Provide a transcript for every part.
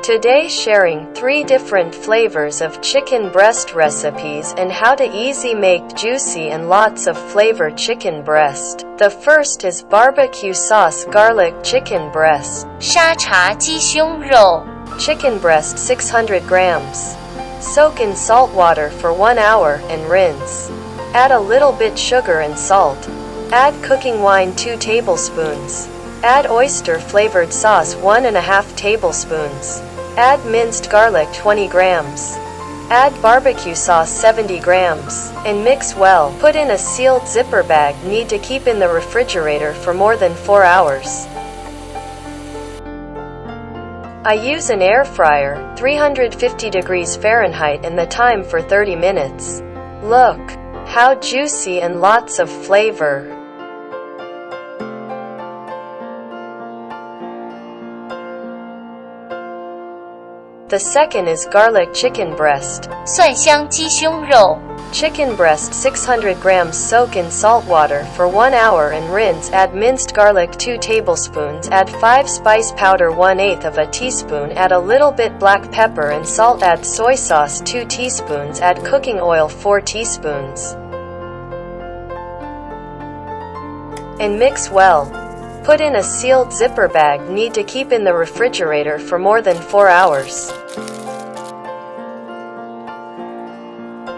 Today sharing 3 different flavors of chicken breast recipes and how to easy make juicy and lots of flavor chicken breast. The first is barbecue sauce garlic chicken breast. 沙茶鸡胸肉 Chicken breast 600 grams. Soak in salt water for 1 hour and rinse. Add a little bit sugar and salt. Add cooking wine 2 tablespoons. Add oyster flavored sauce 1½ tablespoons. Add minced garlic 20 grams. Add barbecue sauce 70 grams. And mix well. Put in a sealed zipper bag. Need to keep in the refrigerator for more than 4 hours. I use an air fryer, 350 degrees Fahrenheit, and the time for 30 minutes. Look how juicy and lots of flavor. The second is garlic chicken breast. 蒜香鸡胸肉 Chicken breast 600 grams. Soak in salt water for 1 hour and rinse. Add minced garlic 2 tablespoons. Add 5 spice powder 1/8 of a teaspoon. Add a little bit black pepper and salt. Add soy sauce 2 teaspoons. Add cooking oil 4 teaspoons. And mix well. Put in a sealed zipper bag. Need to keep in the refrigerator for more than 4 hours.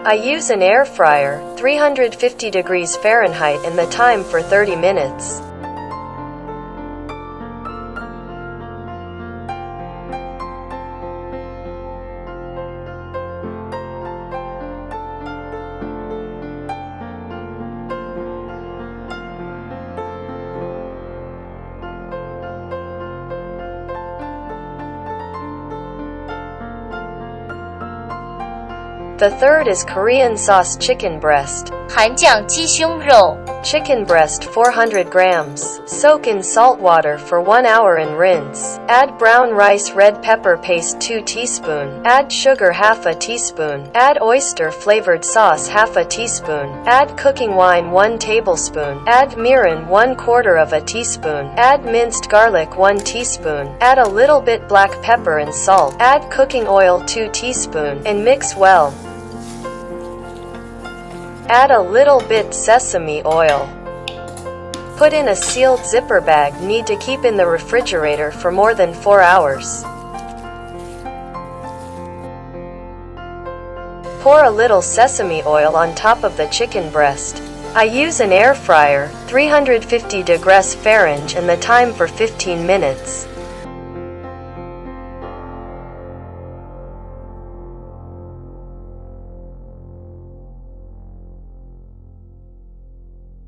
I use an air fryer, 350 degrees Fahrenheit, and the time for 30 minutes. The third is Korean sauce chicken breast. 韩酱鸡胸肉 Chicken breast 400 grams. Soak in salt water for 1 hour and rinse. Add brown rice red pepper paste 2 teaspoons. Add sugar 1/2 teaspoon. Add oyster flavored sauce 1/2 teaspoon. Add cooking wine 1 tablespoon. Add mirin 1/4 teaspoon. Add minced garlic 1 teaspoon. Add a little bit black pepper and salt. Add cooking oil 2 teaspoons and mix well. Add a little bit sesame oil. Put in a sealed zipper bag. Need to keep in the refrigerator for more than 4 hours. Pour a little sesame oil on top of the chicken breast. I use an air fryer, 350 degrees Fahrenheit, and the time for 15 minutes.